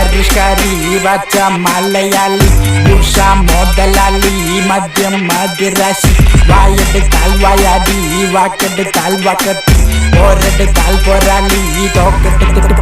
പരിഷ്കാരി വച്ച മലയാളി ഉഷ മുതലാളി മദ്യം മദിരാശി വായെടുത്താൽ വായാടി വാക്കെടുത്താൽ വാക്കത്തി പോരെടുത്താൽ പോരാളി തോക്കെടുത്തിട്ട്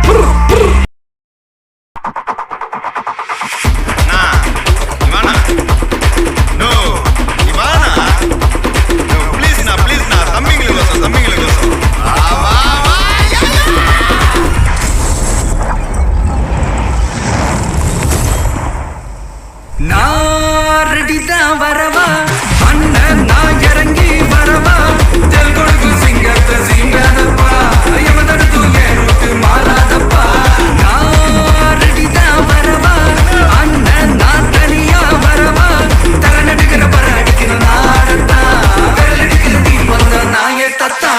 வரவா அண்ணன் நான் இறங்கி வரவா தெல் கொடுக்கு சிங்கத்தை சிங்காதப்பா எவதடுத்து ஏறுத்து மாறாதப்பா நான் ரெடிதான் வரவா அண்ணன் நான் தனியா வரவா தர நடுக்கிற பர அடிக்கிற நாடத்தா வெள்ளடிக்கிற தீ வந்த நாயே தத்தா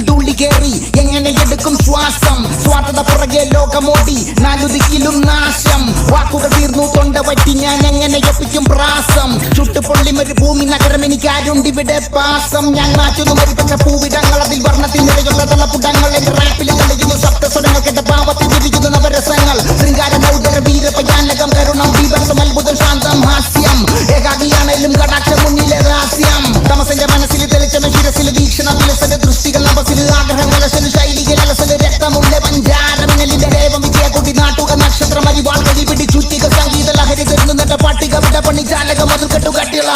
തുള്ളി കേറി എങ്ങനെ എടുക്കും ശ്വാസം സ്വാർത്ഥത പുറകെ ലോകമോടി നാലുദിക്കിലും നാശം വാക്കുകൾ തീർന്നു തൊണ്ട പറ്റി ഞാൻ എങ്ങനെ ഒപ്പിക്കും പ്രാസം ചുട്ടുപൊള്ളി ഒരു ഭൂമി നഗരം എനിക്കാരുണ്ടിവിടെ പാസം ഞാൻ മാറ്റുന്നു മരിപ്പച്ച പൂവിടങ്ങൾ അതിൽ വർണ്ണത്തിൽ നിറയുള്ള തളപ്പുടങ്ങൾ എന്റെ റാപ്പിൽ കളിക്കുന്നു സപ്തസ്വരങ്ങൾ കേട്ട പാവത്തിൽ വിരിക്കുന്നു നവരസങ്ങൾ ശൃംഗാര നൗദര വീരപയാനകം കരുണം ബീഭത്സം അത്ഭുതം ശാന്തം ഹാസ്യം ഏകാകിയാണേലും കടാക്ഷ മുന്നിലെ രഹസ്യം തമസന്റെ മനസ്സിൽ തെളിച്ചമ ശിരസിൽ വീക്ഷണം വിലസന ദൃഷ്ടികൾ നവസിൽ ആഗ്രഹങ്ങൾ ശൈലികൾ അലസല് രക്തമുള്ള പഞ്ചാരമിനലിന്റെ ദേവം വിജയക്കുട്ടി നാട്ടുക നക്ഷത്രം അരിവാൾ കടി പിടി ചുറ്റിക സംഗീത ലഹരി തരുന്ന പട്ടിക വിട പണി ചാലക മതിൽ കെട്ടു കട്ടിള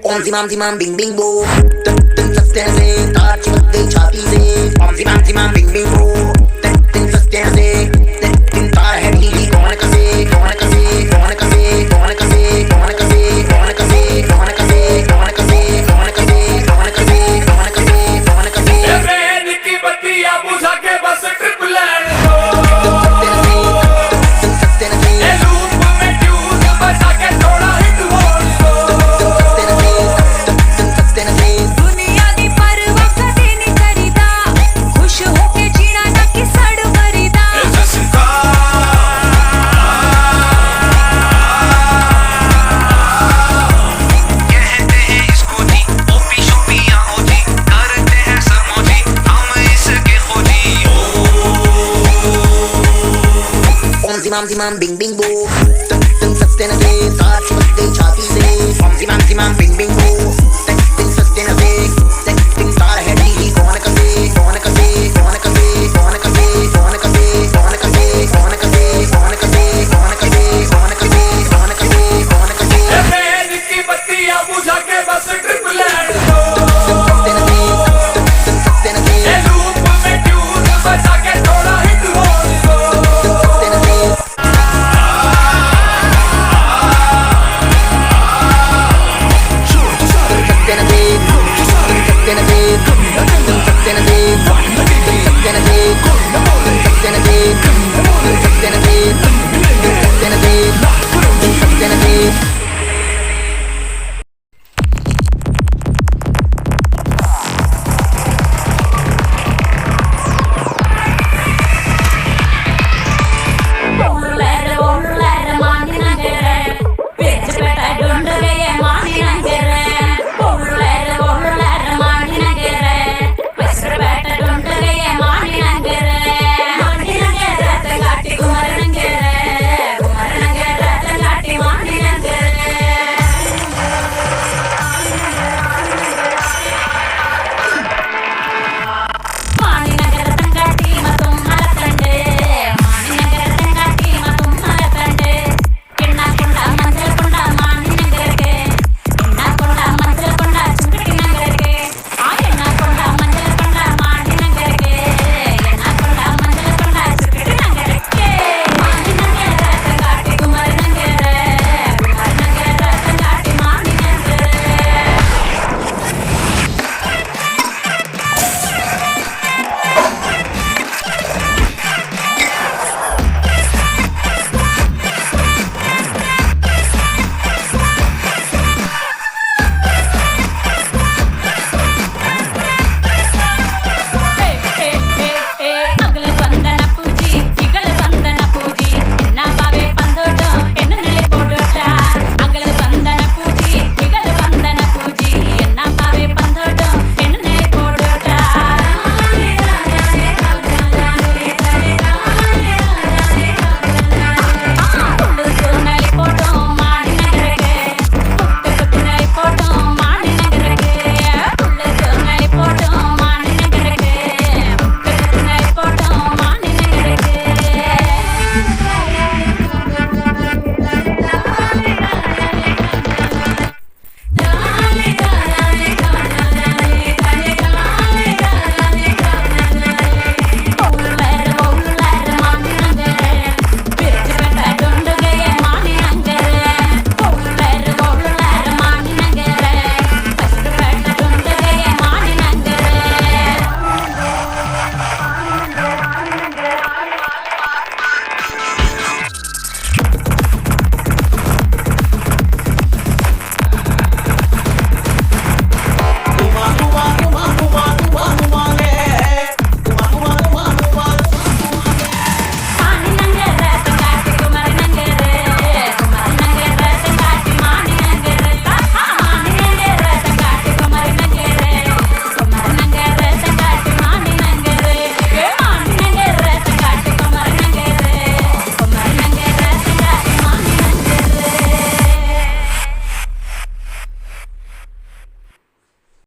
Om zimam zimam bing bing boom, tum tum सस्ते से तार चिपक गई छाती से. Om zimam bing bing boom, tum tum सस्ते से तार है नीली कौन कसे कौन कसे कौन कसे कौन कसे कौन कसे कौन कसे कौन कसे कौन कसे कौन कसे कौन कसे कौन कसे कौन कसे ये बहन की बत्तियां बुझा के बस ट्रिप लैंड दो. ये लूप में ट्यून बजा के थोड़ा हिट बोल दो. Zimam zimam bing bing boom.